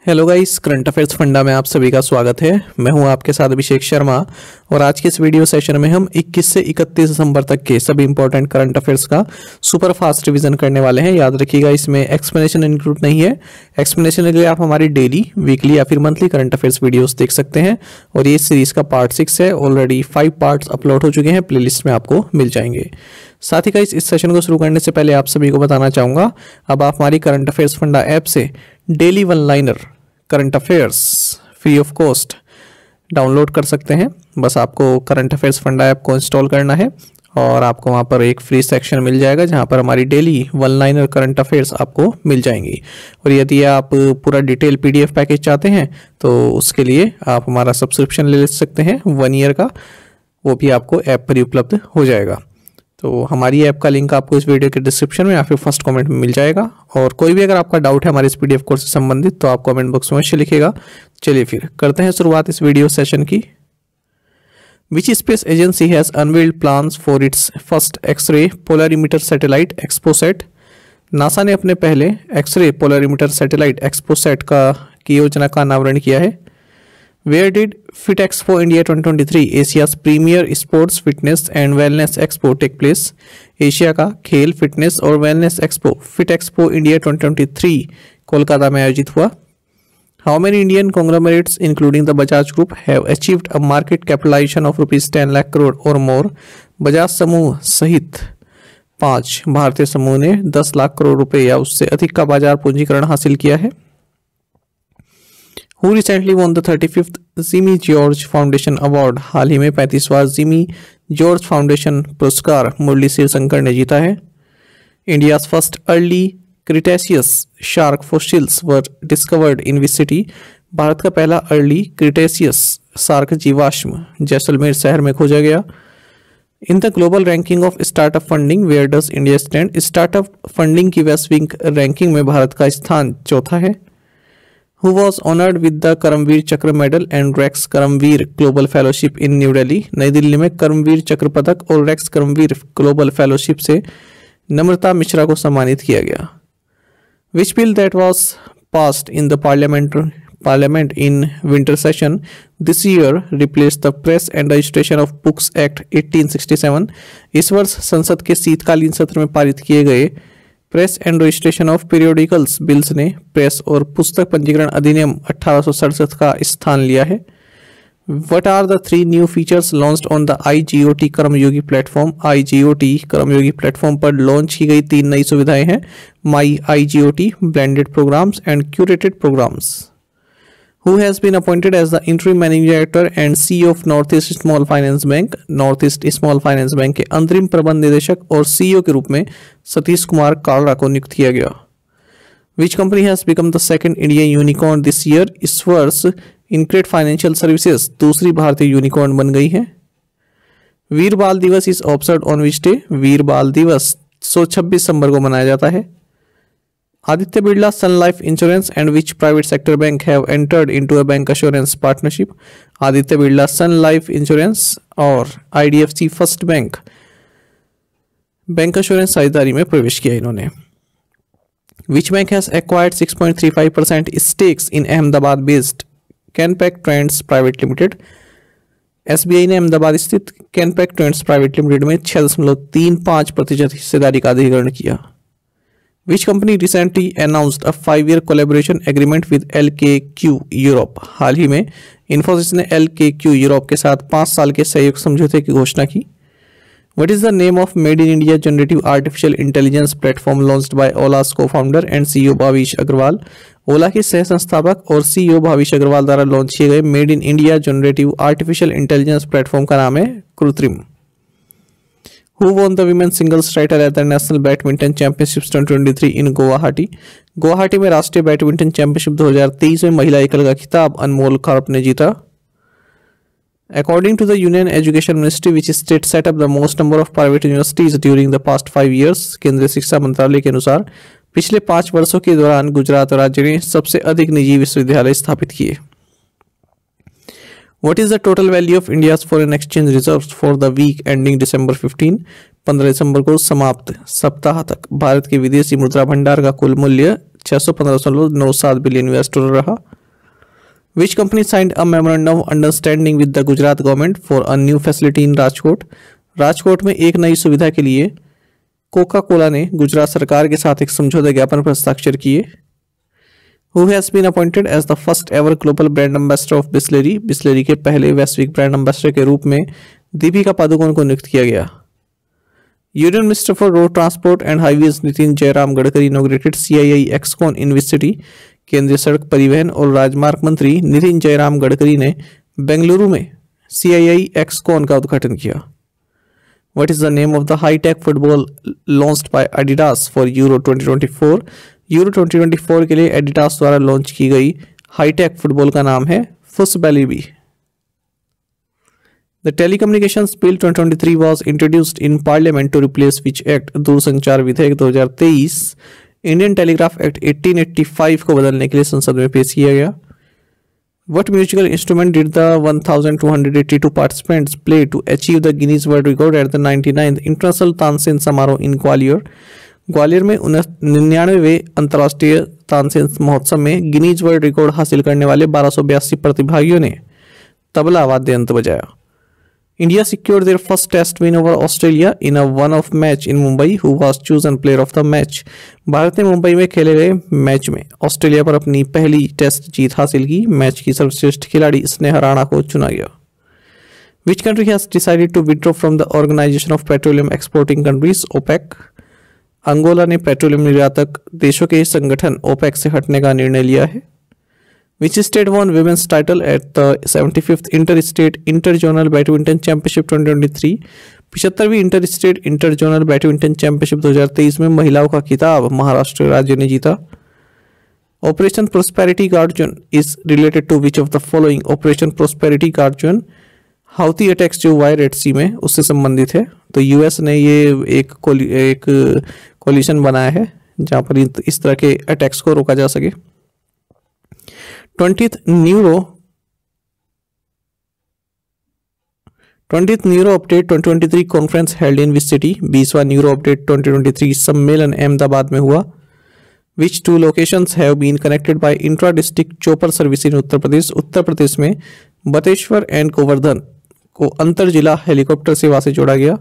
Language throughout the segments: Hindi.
Hello guys, current affairs funda में आप सभी का स्वागत है। मैं हूं आपके साथ अभिषेक शर्मा और आज के इस वीडियो सेशन में हम 21 से 31 दिसंबर तक के सभी इंपॉर्टेंट करंट अफेयर्स का सुपर फास्ट रिवीजन करने वाले हैं। याद रखिएगा, इसमें एक्सप्लेनेशन इंक्लूड नहीं है। एक्सप्लेनेशन के लिए आप हमारी डेली, वीकली या फिर मंथली करंट अफेयर्स वीडियोस देख सकते हैं और ये सीरीज का पार्ट 6 है। ऑलरेडी 5 पार्ट्स अपलोड हो चुके हैं, प्लेलिस्ट में आपको मिल जाएंगे। साथ ही गाइस, इस सेशन को शुरू करने से पहले आप सभी को बताना चाहूँगा, अब आप हमारी करंट अफेयर्स फंडा ऐप से daily one liner current affairs free of cost download कर सकते हैं। बस आपको करंट अफेयर्स फंडा ऐप को इंस्टॉल करना है और आपको वहाँ पर एक फ्री सेक्शन मिल जाएगा जहाँ पर हमारी daily one liner current affairs आपको मिल जाएंगी। और यदि आप पूरा डिटेल पीडीएफ पैकेज चाहते हैं तो उसके लिए आप हमारा सब्सक्रिप्शन ले सकते हैं 1 ईयर का, वो भी आपको ऐप पर ही उपलब्ध हो जाएगा। तो हमारी ऐप का लिंक आपको इस वीडियो के डिस्क्रिप्शन में या फिर फर्स्ट कमेंट में मिल जाएगा। और कोई भी अगर आपका डाउट है हमारे इस पीडीएफ कोर्स से संबंधित तो आप कमेंट बॉक्स में अवश्य लिखिएगा। चलिए फिर करते हैं शुरुआत इस वीडियो सेशन की। Which space agency has unveiled plans for its first x-ray polarimeter satellite XPoSat. NASA ने अपने पहले एक्सरे पोलरिमीटर सैटेलाइट एक्सपोसैट की योजना का अनावरण किया है। Where did Fit Expo India 2023 Asia's premier sports fitness and wellness expo take place. Asia का खेल, फिटनेस और wellness expo fit expo India 2023 Kolkata में आयोजित हुआ। How many Indian conglomerates including the Bajaj group have achieved a market capitalization of ₹10 lakh crore और मोर। बजाज समूह सहित 5 भारतीय समूह ने 10 लाख करोड़ रुपए या उससे अधिक का बाजार पूंजीकरण हासिल किया है। Who recently won the 35th Jimmy George foundation award. हाल ही में 35वां जिमी जॉर्ज फाउंडेशन पुरस्कार मुरली शिवशंकर ने जीता है। India's first early Cretaceous shark fossils were discovered in which city. Bharat का पहला अर्ली क्रिटेशियस शार्क जीवाश्म जैसलमेर शहर में खोजा गया। In the global ranking of startup funding where does India stand. Startup funding की वैश्विक रैंकिंग में भारत का स्थान चौथा है। Who was honored with the Karmaveer Chakra medal and REX Karmaveer global fellowship in new Delhi. नई दिल्ली में करमवीर चक्र पदक और रेक्स करमवीर ग्लोबल फेलोशिप से नम्रता मिश्रा को सम्मानित किया गया। Which bill that was passed in the parliament in winter session this year replaced the Press and Registration of Books Act 1867। इस वर्ष संसद के शीतकालीन सत्र में पारित किए गए press and registration of periodicals bills ने प्रेस और पुस्तक पंजीकरण अधिनियम 1867 का स्थान लिया है। What are the 3 new features launched on the IGOT Karmayogi platform. IGOT Karmayogi platform पर लॉन्च की गई 3 नई सुविधाएं हैं। My IGOT, blended programs and curated programs. Who has been appointed as the interim managing director and CEO of Northeast Small Finance Bank। Northeast Small Finance Bank के अंतरिम प्रबंध निदेशक और CEO के रूप में सतीश कुमार कालरा को नियुक्त किया गया। Which company has become the second Indian unicorn this year। इस वर्ष InCred Financial Services दूसरी भारतीय यूनिकॉर्न बन गई है। Veer Bal Diwas is observed on which day. Veer Bal Diwas 26 दिसंबर को मनाया जाता है। Aditya Birla sun life insurance and which private sector bank have entered into a bank assurance partnership. Aditya Birla sun life insurance और IDFC फर्स्ट बैंक एश्योरेंस साझेदारी में प्रवेश किया इन्होंने। Which bank has acquired 6.35% stakes in Ahmedabad based Canpack trends private limited. SBI ने अहमदाबाद स्थित कैनपैक ट्रेंड्स प्राइवेट लिमिटेड में 6.35% हिस्सेदारी का अधिग्रहण किया। Which company recently announced a 5-year collaboration agreement with LKQ Europe। हाल ही में इन्फोसिस ने LKQ यूरोप के साथ 5 साल के सहयोग समझौते की घोषणा की। What is the name of Made in India generative artificial intelligence platform launched by Ola's co-founder and CEO Bhavish Agarwal. ओला के सह संस्थापक और CEO भाविश अग्रवाल द्वारा लॉन्च किए गए made in India generative artificial intelligence platform का नाम है कृत्रिम। Who won the women's singles title at the National Badminton Championships 2023 in Guwahati. Guwahati में राष्ट्रीय बैडमिंटन चैंपियनशिप 2023 में महिला एकल का खिताब अनमोल खारप ने जीता। According to the Union Education Ministry, which state set up the most number of private universities during the past 5 years। केंद्रीय शिक्षा मंत्रालय के अनुसार पिछले 5 वर्षों के दौरान गुजरात राज्य ने सबसे अधिक निजी विश्वविद्यालय स्थापित किए। What is the total value of India's foreign exchange reserves for the week ending December 15। 15 दिसंबर को समाप्त सप्ताह तक भारत के विदेशी मुद्रा भंडार का कुल मूल्य 615.97 बिलियन US डॉलर रहा। Which company signed a memorandum of understanding with the Gujarat government for a new facility in Rajkot? Rajkot में एक नई सुविधा के लिए कोका कोला ने गुजरात सरकार के साथ एक समझौता ज्ञापन पर हस्ताक्षर किए। Who has been appointed as the first ever global brand ambassador of Bisleri? Bisleri के पहले वैश्विक ब्रांड एम्बेसडर के रूप में दीपिका पादुकोण को नियुक्त किया गया। Union minister for road transport and highways Nitin Jayram Gadkari inaugurated CII Excon in which city? केंद्रीय सड़क परिवहन और राजमार्ग मंत्री नितिन जयराम गडकरी ने बेंगलुरु में CII एक्सकॉन का उद्घाटन किया। What is the name of the high-tech football launched by Adidas for Euro 2024? Euro 2024 के लिए एडिडास द्वारा लॉन्च की गई हाईटेक फुटबॉल का नाम है फुसबैलीबी। The Telecommunications Bill 2023 was introduced in Parliament to replace which act? दूरसंचार विधेयक 2023 इंडियन टेलीग्राफ एक्ट 1885 को बदलने के लिए संसद में पेश किया गया। What musical instrument did the 1282 participants play to achieve the Guinness World Record at the 99th International Tansen समारोह in ग्वालियर? ग्वालियर में 99वें अंतर्राष्ट्रीय तानसेन महोत्सव में गिनीज वर्ल्ड रिकॉर्ड हासिल करने वाले 1282 प्रतिभागियों ने तबला वाद्य यंत्र बजाया। India secured their first test win over Australia in a one off match in Mumbai. Who was chosen player of the match? Bharat ने मुंबई में खेले गए मैच में ऑस्ट्रेलिया पर अपनी पहली टेस्ट जीत हासिल की। मैच की सर्वश्रेष्ठ खिलाड़ी स्नेहा राणा को चुना गया। Which country has decided to withdraw from the organization of petroleum exporting countries OPEC? Angola ने पेट्रोलियम निर्यातक देशों के संगठन ओपेक से हटने का निर्णय लिया है। Which state won women's title at the 75th Inter-State Inter-Zonal Badminton Championship 2023? 75वीं इंटर-स्टेट इंटर-जोनल बैडमिंटन चैंपियनशिप 2023 में महिलाओं का खिताब महाराष्ट्र राज्य ने जीता। Operation prosperity guardian is related to which of the following? Operation prosperity guardian Houthi attacks जो हुआ है रेड सी में उससे संबंधित है। तो यूएस ने ये एक कोलिशन बनाया है जहां पर इस तरह के अटैक्स को रोका जा सके। 20th neuro update 2023 conference held in which city? 20वां न्यूरो अपडेट 2023 सम्मेलन अहमदाबाद में हुआ। Which two locations have been connected by intra district chopper service in Uttar Pradesh? Uttar Pradesh में बतेश्वर एंड गोवर्धन को अंतर जिला हेलीकॉप्टर सेवा से जोड़ा गया।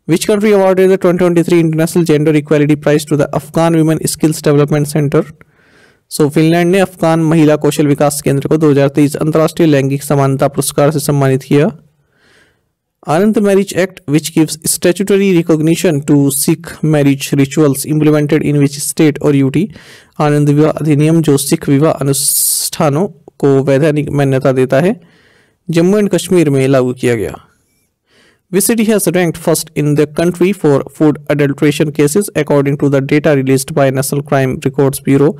Which country awarded the 2023 international gender equality prize to the Afghan women skills development centre? So Finland ने अफगान महिला कौशल विकास केंद्र को 2023 अंतर्राष्ट्रीय लैंगिक समानता पुरस्कार से सम्मानित किया। Anand marriage act which gives statutory recognition to Sikh marriage rituals implemented in which state और यूटी? आनंद विवाह अधिनियम जो सिख विवाह अनुष्ठानों को वैधानिक मान्यता देता है जम्मू एंड कश्मीर में लागू किया गया। Which city has ranked first in the country for food adulteration cases according to the data released by National Crime Records Bureau?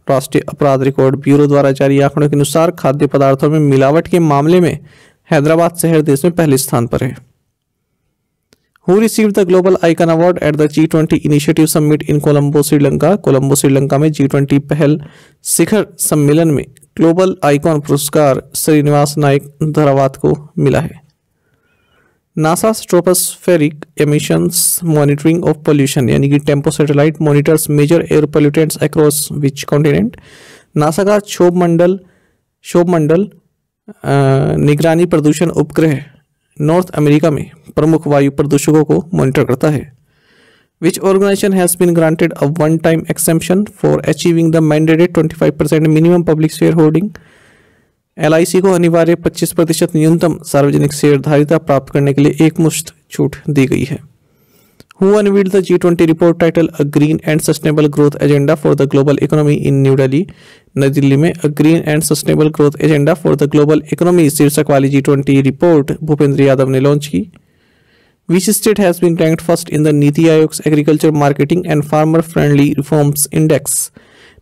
राष्ट्रीय अपराध रिकॉर्ड ब्यूरो द्वारा जारी आंकड़ों के अनुसार खाद्य पदार्थों में मिलावट के मामले में हैदराबाद शहर देश में पहले स्थान पर है। Who received the Global Icon Award at the G20 Initiative Summit in Colombo, Sri Lanka? Colombo Sri Lanka में G20 पहल शिखर सम्मेलन में ग्लोबल आइकॉन पुरस्कार श्रीनिवास नायक धरावात को मिला है। NASA tropospheric emissions monitoring of pollution यानी कि TEMPO satellite monitors major air pollutants across which continent? NASA का क्षोभ मंडल निगरानी प्रदूषण उपग्रह नॉर्थ अमेरिका में प्रमुख वायु प्रदूषकों को मॉनिटर करता है। Which organisation has been granted a one time exemption for achieving the mandated 25% minimum public shareholding? LIC को अनिवार्य 25% न्यूनतम सार्वजनिक शेयरधारिता प्राप्त करने के लिए एकमुश्त छूट दी गई है। Who unveiled the G20 report title A Green and Sustainable Growth Agenda for the Global Economy in New Delhi? नई दिल्ली में A Green and Sustainable Growth Agenda for the Global Economy शीर्षक वाली G20 रिपोर्ट भूपेंद्र यादव ने लॉन्च की। Which state has been ranked first in the नीति आयोग's Agriculture Marketing and Farmer Friendly Reforms Index?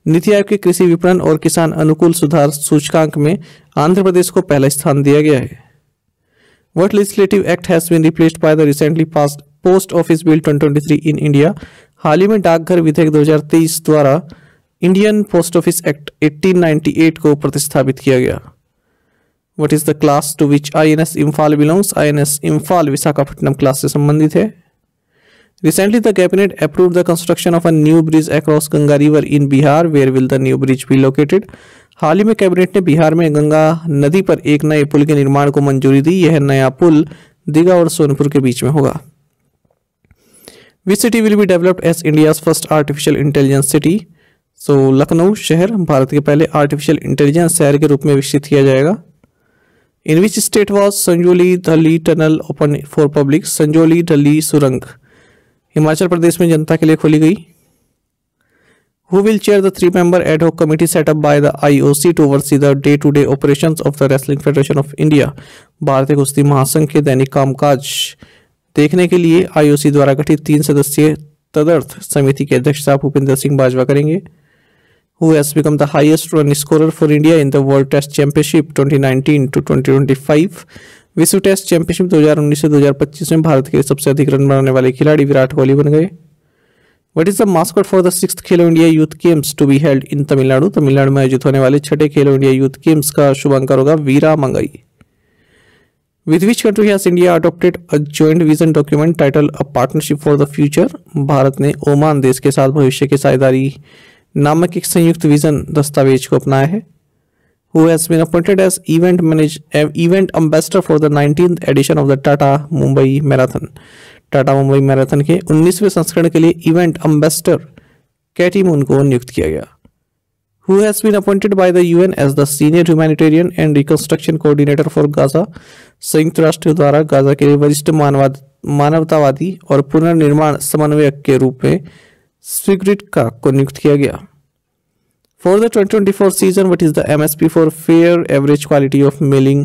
NITI Aayog के कृषि विपणन और किसान अनुकूल सुधार सूचकांक में आंध्र प्रदेश को पहला स्थान दिया गया है। What legislative act has been replaced by the recently passed Post Office Bill 2023 in India? हाल ही में डाकघर विधेयक 2023 द्वारा इंडियन पोस्ट ऑफिस एक्ट 1898 को प्रतिस्थापित किया गया। What is the class to which INS Imphal belongs? INS Imphal Visakhapatnam class से संबंधित है। Recently, the cabinet approved the construction of a new bridge across Ganga River in Bihar. Where will the new bridge be located? हाल ही में कैबिनेट ने बिहार में गंगा नदी पर एक नए पुल के निर्माण को मंजूरी दी। यह नया पुल दीघा और सोनपुर के बीच में होगा। Which city will be developed as India's first artificial intelligence city? So, Lucknow शहर भारत के पहले आर्टिफिशियल इंटेलिजेंस शहर के रूप में विकसित किया जाएगा। In which state was Sanjauli धली tunnel open for public? Sanjauli धली सुरंग हिमाचल प्रदेश में जनता के लिए खोली गई। Who will chair the 3-member ad hoc committee set up by the IOC to oversee the day-to-day operations of the Wrestling Federation of India? भारतीय कुश्ती महासंघ के दैनिक कामकाज देखने के लिए IOC द्वारा गठित 3 सदस्यीय तदर्थ समिति के अध्यक्षता भूपेंद्र सिंह बाजवा करेंगे। Who has become the highest run scorer for India in the World Test Championship 2019 to 2025? विश्व टेस्ट चैंपियनशिप 2019 से 2025 में भारत के लिए सबसे अधिक रन बनाने वाले खिलाड़ी विराट कोहली बन गए। What is the mascot for the 6th Khelo India youth games to be held in Tamil Nadu? Tamil Nadu में आयोजित होने वाले 6ठे खेलो इंडिया यूथ गेम्स का शुभांकर होगा वीरा Mangai. With which country has India adopted a joint vision document titled A Partnership for the Future? Bharat ने ओमान देश के साथ भविष्य की साझेदारी नामक एक संयुक्त विजन दस्तावेज को अपनाया है। Who has been appointed as event ambassador for the 19th edition of the Tata Mumbai Marathon? Tata Mumbai marathon के 19वें संस्करण के लिए इवेंट अम्बेसडर कैटी मून को नियुक्त किया गया। Who has been appointed by the UN as the senior humanitarian and reconstruction coordinator for Gaza? संयुक्त राष्ट्र द्वारा गाजा के लिए वरिष्ठ मानवतावादी और पुनर्निर्माण समन्वयक के रूप में स्वीकृत को नियुक्त किया गया। For the 2024 season, what is the MSP for fair average quality of milling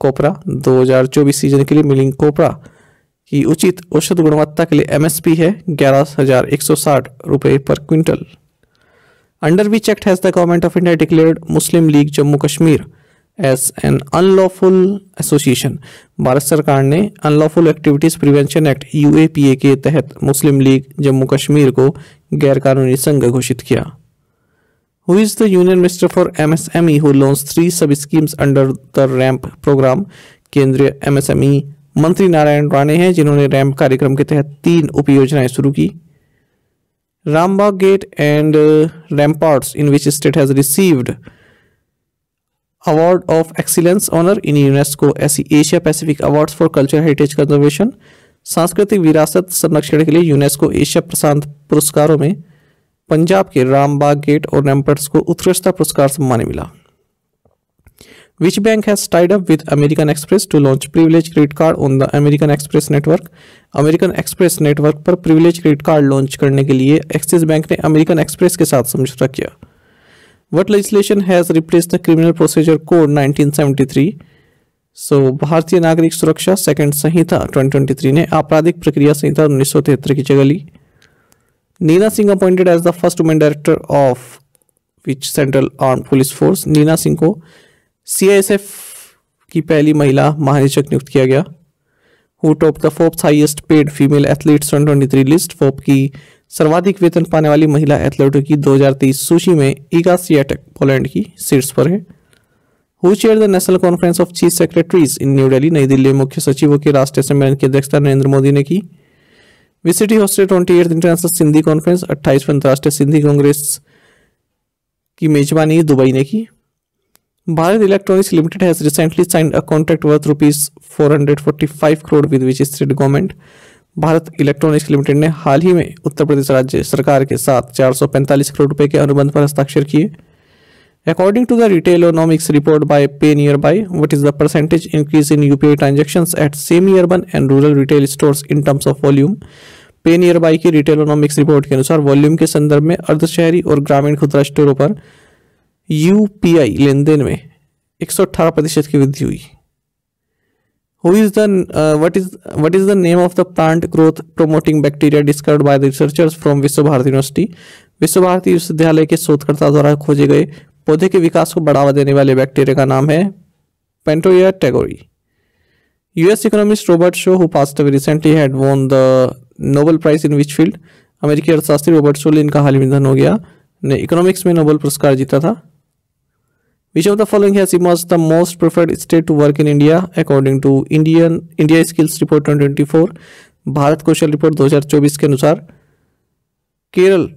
copra? 2024 season के लिए मिलिंग कोपरा की उचित औसत गुणवत्ता के लिए MSP है 11,160 रुपये पर quintal. Under which act has the government of India declared Muslim League Jammu Kashmir as an unlawful association? Bharat सरकार ने unlawful activities prevention act UAPA के तहत मुस्लिम लीग जम्मू कश्मीर को गैरकानूनी संघ घोषित किया। Who is the Union Minister for MSME who launched 3 sub-schemes under the RAMP program? केंद्रीय MSME मंत्री नारायण राणे हैं जिन्होंने रैम्प कार्यक्रम के तहत 3 उपयोजनाएं शुरू की। Rambagh gate and ramparts in which state has received award of excellence honour in UNESCO Asia Pacific awards for cultural heritage conservation? सांस्कृतिक विरासत संरक्षण के लिए यूनेस्को एशिया प्रशांत पुरस्कारों में पंजाब के रामबाग गेट और रैम्पर्ट्स को उत्कृष्टता पुरस्कार सम्मान मिला। Which bank has tied up with American Express to launch privilege credit card on the American Express network? American Express network पर privilege credit card लॉन्च करने के लिए एक्सिस बैंक ने American Express के साथ समझौता किया। What legislation has replaced the Criminal Procedure Code 1973? भारतीय नागरिक सुरक्षा सेकंड संहिता 2023 ने आपराधिक प्रक्रिया संहिता 1973 की जगह ली। Neena Singh appointed as the first women director of which central arm police force? Neena Singh को CISF की पहली महिला महानिरीक्षक नियुक्त किया गया। Who topped the Forbes highest paid female athletes 2023 list? फोर्ब की सर्वाधिक वेतन पाने वाली महिला एथलीटों की 2023 सूची में ईगा स्वियाटेक पोलैंड की शीर्ष पर है। Who chaired the National Conference of Chief Secretaries in New Delhi? नई दिल्ली में मुख्य सचिवों के राष्ट्रीय सम्मेलन की अध्यक्षता नरेंद्र मोदी ने की। Which city hosted 28th international Sindhi conference? 28वीं अंतर्राष्ट्रीय सिंधी कांग्रेस की मेजबानी दुबई ने की। Bharat electronics limited has recently signed a contract worth ₹445 crore with which state government? Bharat electronics limited ने हाल ही में उत्तर प्रदेश राज्य सरकार के साथ 445 करोड़ रुपए के अनुबंध पर हस्ताक्षर किए। According to the Retailonomics report by PayNearby, what is the percentage increase in UPI transactions at semi-urban and rural retail stores in terms of volume? PayNearby की Retailonomics रिपोर्ट के अनुसार वॉल्यूम के संदर्भ में अर्धशहरी और ग्रामीण खुदरा स्टोरों पर UPI लेनदेन में 118% की वृद्धि हुई। What is the name of the plant growth promoting bacteria discovered by the researchers from विश्व भारती यूनिवर्सिटी? विश्व भारती विश्वविद्यालय के शोधकर्ता द्वारा खोजे गए पौधे के विकास को बढ़ावा देने वाले बैक्टीरिया का नाम है Pantoea tagorei. US economist Robert Solow who passed away recently had won the Nobel prize in which field? अमेरिकी अर्थशास्त्री रॉबर्ट शो इनका हाल ही में निधन हो गया, ने इकोनॉमिक्स में नोबेल पुरस्कार जीता था। Which of the following has emerged the most preferred state to work in India according to India Skills Report 2024? Bharat Kaushal report 2024 के अनुसार केरल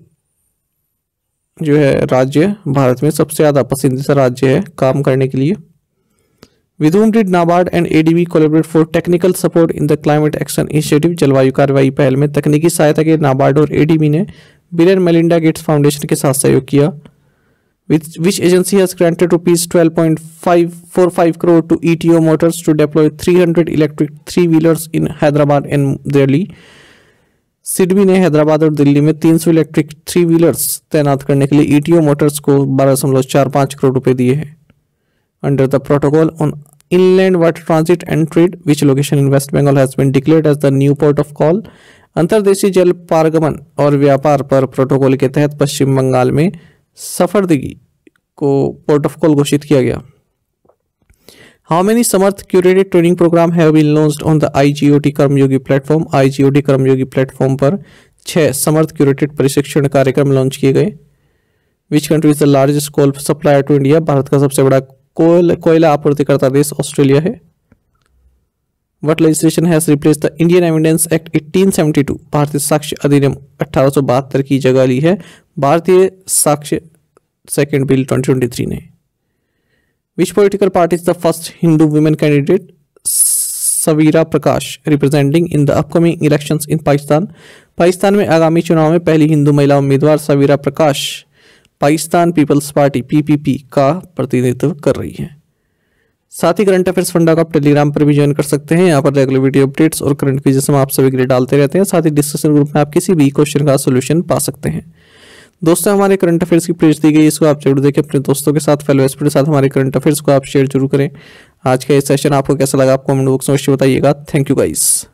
जो है राज्य भारत में सबसे ज़्यादा पसंदीदा राज्य है काम करने के लिए। With whom did NABARD and ADB collaborate for technical support in the climate action initiative? जलवायु कार्रवाई पहल में तकनीकी सहायता के नाबार्ड और ADB ने bill and Melinda Gates foundation के साथ सहयोग किया। Which agency has granted rupees 12.545 crore to ETO Motors to deploy 300 electric three-wheelers in Hyderabad and Delhi? SIDBI ने हैदराबाद और दिल्ली में 300 इलेक्ट्रिक थ्री व्हीलर्स तैनात करने के लिए ETO मोटर्स को 12.45 करोड़ रुपए दिए हैं। Under the protocol on inland water transit and trade, which location in West Bengal has been declared as the new port of call? अंतर्देशीय जल पारगमन और व्यापार पर प्रोटोकॉल के तहत पश्चिम बंगाल में सफरदगी को पोर्ट ऑफ कॉल घोषित किया गया। How many Samarth curated training program have been launched on the IGOT Karmayogi platform? IGOT Karmayogi platform पर 6 समर्थ क्यूरेटेड प्रशिक्षण कार्यक्रम लॉन्च किए गए। Which country is the largest coal supplier to India? Bharat का सबसे बड़ा कोयला आपूर्तिकर्ता देश ऑस्ट्रेलिया है। What legislation has replaced the Indian Evidence Act 1872? भारतीय साक्ष्य अधिनियम 1872 की जगह ली है भारतीय साक्ष्य सेकंड बिल 2023 ने। Which political party is the first Hindu women candidate? Saveera Prakash representing in the upcoming elections in Pakistan. Pakistan में आगामी चुनाव में पहली हिंदू महिला उम्मीदवार Saveera Prakash Pakistan peoples party PPP का प्रतिनिधित्व कर रही है। साथ ही करंट अफेयर्स फंडा को आप टेलीग्राम पर भी ज्वाइन कर सकते हैं। यहाँ पर रेगुलर वीडियो अपडेट्स और करंट क्विज़ेस हम आप सभी के लिए डालते रहते हैं। साथ ही डिस्कशन ग्रुप में आप किसी भी क्वेश्चन का सोल्यूशन पा सकते हैं। दोस्तों हमारे करंट अफेयर्स की पेज दी गई, इसको आप जरूर देखें, अपने दोस्तों के साथ फेलो एस्पिरेंट के साथ हमारे करंट अफेयर्स को आप शेयर जरूर करें। आज का ये सेशन आपको कैसा लगा आप कमेंट बॉक्स में अवश्य बताइएगा। Thank you guys.